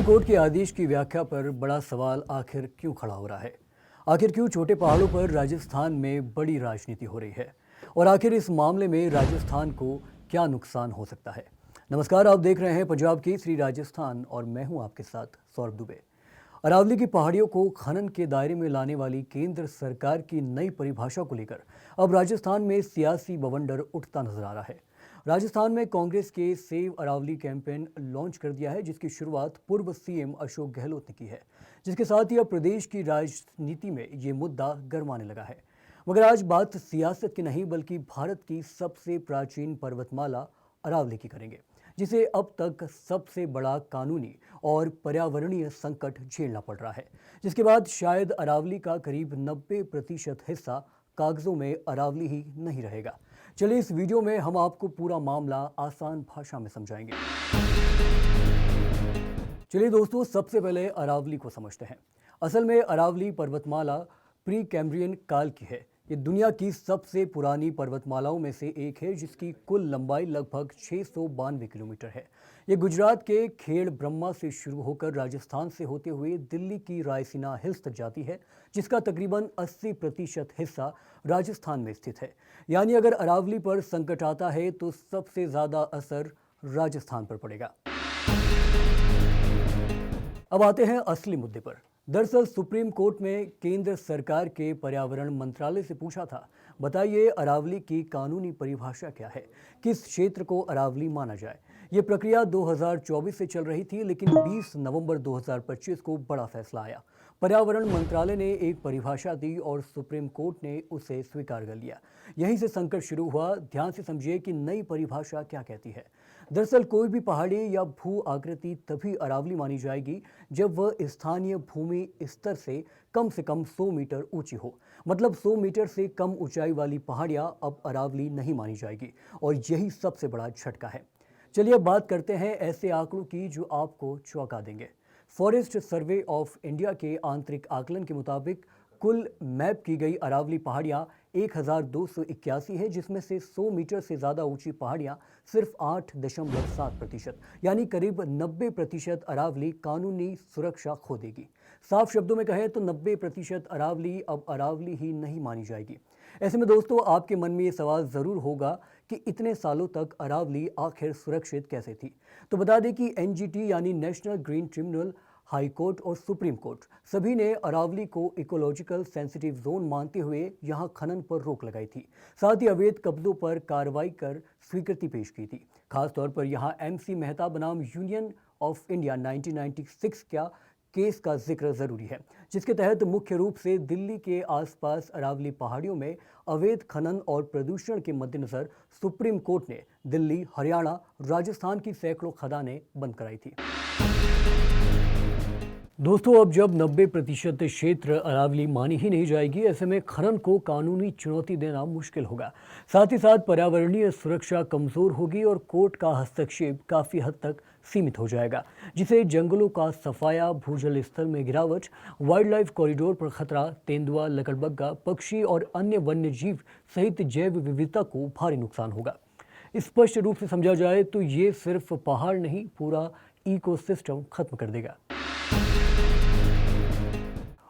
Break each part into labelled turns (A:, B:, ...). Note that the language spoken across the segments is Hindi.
A: कोर्ट के आदेश की व्याख्या पर बड़ा सवाल आखिर क्यों खड़ा हो रहा है। आखिर क्यों छोटे पहाड़ों पर राजस्थान में बड़ी राजनीति हो रही है और आखिर इस मामले में राजस्थान को क्या नुकसान हो सकता है। नमस्कार, आप देख रहे हैं पंजाब केसरी राजस्थान और मैं हूं आपके साथ सौरभ दुबे। अरावली की पहाड़ियों को खनन के दायरे में लाने वाली केंद्र सरकार की नई परिभाषा को लेकर अब राजस्थान में सियासी बवंडर उठता नजर आ रहा है। राजस्थान में कांग्रेस के सेव अरावली कैंपेन लॉन्च कर दिया है, जिसकी शुरुआत पूर्व सीएम अशोक गहलोत ने की है, जिसके साथ ही अब प्रदेश की राजनीति में ये मुद्दा गरमाने लगा है। मगर आज बात सियासत की नहीं बल्कि भारत की सबसे प्राचीन पर्वतमाला अरावली की करेंगे, जिसे अब तक सबसे बड़ा कानूनी और पर्यावरणीय संकट झेलना पड़ रहा है, जिसके बाद शायद अरावली का करीब 90% हिस्सा कागजों में अरावली ही नहीं रहेगा। चलिए इस वीडियो में हम आपको पूरा मामला आसान भाषा में समझाएंगे। चलिए दोस्तों, सबसे पहले अरावली को समझते हैं। असल में अरावली पर्वतमाला प्री कैम्ब्रियन काल की है। ये दुनिया की सबसे पुरानी पर्वतमालाओं में से एक है, जिसकी कुल लंबाई लगभग 692 किलोमीटर है। ये गुजरात के खेड़ ब्रह्मा से शुरू होकर राजस्थान से होते हुए दिल्ली की रायसीना हिल्स तक जाती है, जिसका तकरीबन 80% हिस्सा राजस्थान में स्थित है। यानी अगर अरावली पर संकट आता है तो सबसे ज़्यादा असर राजस्थान पर पड़ेगा। अब आते हैं असली मुद्दे पर। दरअसल सुप्रीम कोर्ट में केंद्र सरकार के पर्यावरण मंत्रालय से पूछा था, बताइए अरावली की कानूनी परिभाषा क्या है, किस क्षेत्र को अरावली माना जाए। ये प्रक्रिया 2024 से चल रही थी, लेकिन 20 नवंबर 2025 को बड़ा फैसला आया। पर्यावरण मंत्रालय ने एक परिभाषा दी और सुप्रीम कोर्ट ने उसे स्वीकार कर लिया। यहीं से संकट शुरू हुआ। ध्यान से समझिए कि नई परिभाषा क्या कहती है। दरअसल कोई भी पहाड़ी या भू आकृति तभी अरावली मानी जाएगी जब वह स्थानीय भूमि स्तर से कम 100 मीटर ऊंची हो। मतलब 100 मीटर से कम ऊंचाई वाली पहाड़ियां अब अरावली नहीं मानी जाएगी, और यही सबसे बड़ा झटका है। चलिए अब बात करते हैं ऐसे आंकड़ों की जो आपको चौंका देंगे। फॉरेस्ट सर्वे ऑफ इंडिया के आंतरिक आकलन के मुताबिक कुल मैप की गई अरावली पहाड़ियां 1281 है, जिसमें से 100 मीटर से ज़्यादा ऊंची पहाड़ियां सिर्फ 8.7%, यानी करीब 90% अरावली कानूनी सुरक्षा खो देगी। साफ शब्दों में कहें तो 90% अरावली अब अरावली ही नहीं मानी जाएगी। ऐसे में दोस्तों, आपके मन में ये सवाल ज़रूर होगा कि इतने सालों तक अरावली आखिर सुरक्षित कैसे थी। तो बता दें कि एनजीटी यानी national green tribunal, high court और सुप्रीम कोर्ट सभी ने अरावली को इकोलॉजिकल सेंसिटिव जोन मानते हुए यहां खनन पर रोक लगाई थी। साथ ही अवैध कब्जों पर कार्रवाई कर स्वीकृति पेश की थी। खासतौर पर यहां एमसी मेहता बनाम यूनियन ऑफ इंडिया 1996 का केस का जिक्र जरूरी है, जिसके तहत मुख्य रूप से दिल्ली के आसपास अरावली पहाड़ियों में अवैध खनन और प्रदूषण के मद्देनजर सुप्रीम कोर्ट ने दिल्ली, हरियाणा, राजस्थान की सैकड़ों खदानें बंद कराई थी। दोस्तों, अब जब 90% क्षेत्र अरावली मानी ही नहीं जाएगी, ऐसे में खनन को कानूनी चुनौती देना मुश्किल होगा। साथ ही साथ पर्यावरणीय सुरक्षा कमजोर होगी और कोर्ट का हस्तक्षेप काफ़ी हद तक सीमित हो जाएगा, जिसे जंगलों का सफाया, भूजल स्तर में गिरावट, वाइल्ड लाइफ कॉरिडोर पर खतरा, तेंदुआ, लकड़बग्गा, पक्षी और अन्य वन्य जीव सहित जैव विविधता को भारी नुकसान होगा। स्पष्ट रूप से समझा जाए तो ये सिर्फ पहाड़ नहीं, पूरा इकोसिस्टम खत्म कर देगा।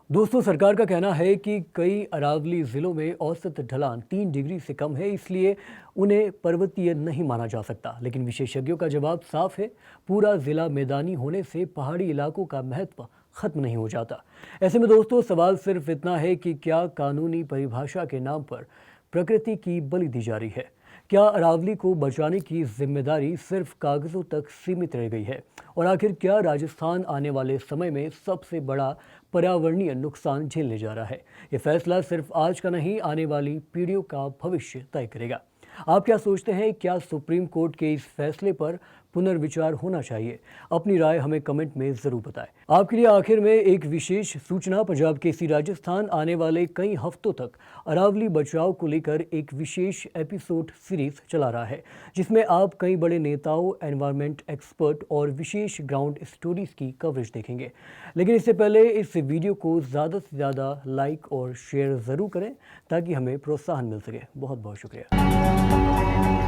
A: दोस्तों, सरकार का कहना है कि कई अरावली ज़िलों में औसत ढलान 3 डिग्री से कम है, इसलिए उन्हें पर्वतीय नहीं माना जा सकता। लेकिन विशेषज्ञों का जवाब साफ है, पूरा ज़िला मैदानी होने से पहाड़ी इलाकों का महत्व खत्म नहीं हो जाता। ऐसे में दोस्तों, सवाल सिर्फ इतना है कि क्या कानूनी परिभाषा के नाम पर प्रकृति की बलि दी जा रही है? क्या अरावली को बचाने की जिम्मेदारी सिर्फ कागजों तक सीमित रह गई है? और आखिर क्या राजस्थान आने वाले समय में सबसे बड़ा पर्यावरणीय नुकसान झेलने जा रहा है? ये फैसला सिर्फ आज का नहीं, आने वाली पीढ़ियों का भविष्य तय करेगा। आप क्या सोचते हैं? क्या सुप्रीम कोर्ट के इस फैसले पर पुनर्विचार होना चाहिए? अपनी राय हमें कमेंट में ज़रूर बताएं। आपके लिए आखिर में एक विशेष सूचना। पंजाब केसरी राजस्थान आने वाले कई हफ्तों तक अरावली बचाव को लेकर एक विशेष एपिसोड सीरीज चला रहा है, जिसमें आप कई बड़े नेताओं, एनवायरमेंट एक्सपर्ट और विशेष ग्राउंड स्टोरीज की कवरेज देखेंगे। लेकिन इससे पहले इस वीडियो को ज़्यादा से ज़्यादा लाइक और शेयर ज़रूर करें, ताकि हमें प्रोत्साहन मिल सके। बहुत बहुत शुक्रिया।